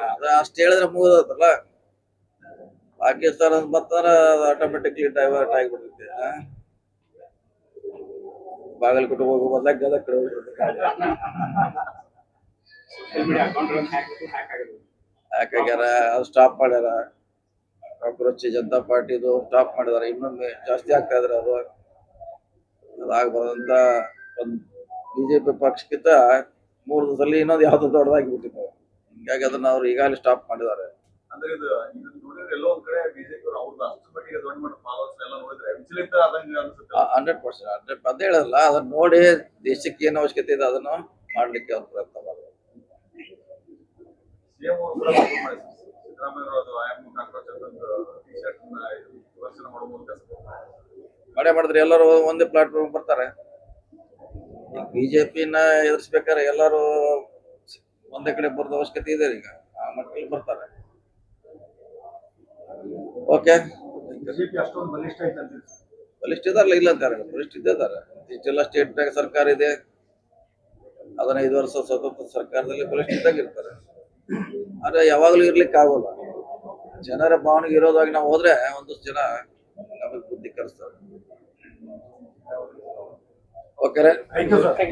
ಅದ ಅಷ್ಟು ಹೇಳಿದ್ರೆ ಮುಗಿದಲ್ಲ. ಪಾಕಿಸ್ತಾನ ಬರ್ತಾರ ಆಟೋಮೆಟಿಕ್ಲಿ ಡೈವರ್ಟ್ ಆಗಿಬಿಡುತ್ತೆ. ಬಾಗಲಕೋಟೆ ಹೋಗೋ ಬದಲಾಗ ಗದಗ ಕಡೆ ಹಾಕಾಗ್ಯಾರ. ಅದು ಸ್ಟಾಪ್ ಮಾಡ್ಯಾರ. ಕಾಂಗ್ರೆಸ್ ಜನತಾ ಪಾರ್ಟಿದು ಸ್ಟಾಪ್ ಮಾಡಿದಾರೆ. ಇನ್ನೊಮ್ಮೆ ಜಾಸ್ತಿ ಆಗ್ತಾ ಇದಾರೆ. ಅದು ಅದಾಗಬಾರ್ದಂತ ಒಂದು ಬಿಜೆಪಿ ಪಕ್ಷಕ್ಕಿಂತ 3 ದಿವಸದಲ್ಲಿ ಇನ್ನೊಂದು ಯಾವ್ದು ದೊಡ್ಡದಾಗಿ ಬಿಟ್ಟಿತ್ತು. ಹಿಂಗಾಗಿ ಅದನ್ನ ಅವ್ರು ಈಗಾಗಲೇ ಸ್ಟಾಪ್ ಮಾಡಿದ್ದಾರೆ. ಅಂದ್ರೆ ಇದು ನೋಡಿದ್ರೆ ಎಲ್ಲೋ ಒಂದ್ ಕಡೆ ಬಿಜೆಪಿ ಅವ್ರದ್ದು ಅಷ್ಟು ಮಟ್ಟಿಗೆ ದೊಡ್ಡ ಮಟ್ಟ ಫಾಲೋವರ್ಸ್ ಎಲ್ಲ ನೋಡಿದ್ರೆ ವಿಚಲಿತ ಆದಂಗೆ ಅನ್ಸುತ್ತೆ. 100% ಅದೇ ಹೇಳಲ್ಲ. ಅದನ್ನ ನೋಡಿ ದೇಶಕ್ಕೆ ಏನು ಅವಶ್ಯಕತೆ ಇದೆ ಅದನ್ನು ಮಾಡ್ಲಿಕ್ಕೆ ಅವ್ರು ಪ್ರಯತ್ನ ಮಾಡ್ತಾರೆ. ಸಿಎಂ ಅವರು ಕೂಡ ಸಿದ್ದರಾಮಯ್ಯ ಅವರು ಆಯಾಮ ಕಾಂಗ್ರೆಸ್ ಟಿ ಶರ್ಟ್ ವಿಮರ್ಶನ ಮಾಡೋ ಮೂಲಕ ಮಾಡಿದ್ರೆ ಎಲ್ಲರೂ ಒಂದೇ ಪ್ಲಾಟ್ಫಾರ್ಮ್ ಬರ್ತಾರೆ. ಬಿಜೆಪಿನ ಎದುರಿಸ್ಬೇಕಾದ್ರೆ ಎಲ್ಲರೂ ಒಂದೇ ಕಡೆ ಬರೋದು ಅವಶ್ಯಕತೆ ಇದೆ. ಈಗ ಆ ಮಟ್ಟದಲ್ಲಿ ಬರ್ತಾರೆ. ಓಕೆ, ಬಿಜೆಪಿ ಅಷ್ಟೊಂದು ಬಲಿಷ್ಠ ಐತೆ ಅಂತ ಬಲಿಷ್ಠ ಇದಾರಲ್ಲ, ಇಲ್ಲ ಅಂತಾರೆ. ಬಲಿಷ್ಠ ಇದ್ದಾರೆ. ಇಷ್ಟೆಲ್ಲ ಸ್ಟೇಟ್ ಬ್ಯಾಂಕ್ ಸರ್ಕಾರ ಇದೆ. 15 ವರ್ಷ ಸ್ವತಂತ್ರ ಸರ್ಕಾರದಲ್ಲಿ ಬಲಿಷ್ಠಿದ್ದಾಗಿರ್ತಾರೆ. ಆದ್ರೆ ಯಾವಾಗಲೂ ಇರ್ಲಿಕ್ಕೆ ಆಗೋಲ್ಲ. ಜನರ ಭಾವನೆಗೆ ವಿರೋಧವಾಗಿ ನಾವು ಹೋದ್ರೆ ಒಂದಷ್ಟು ಜನ ನಮಗೆ ಬುದ್ಧಿ ಕಲಿಸ್ತಾರೆ. ಓಕೆ.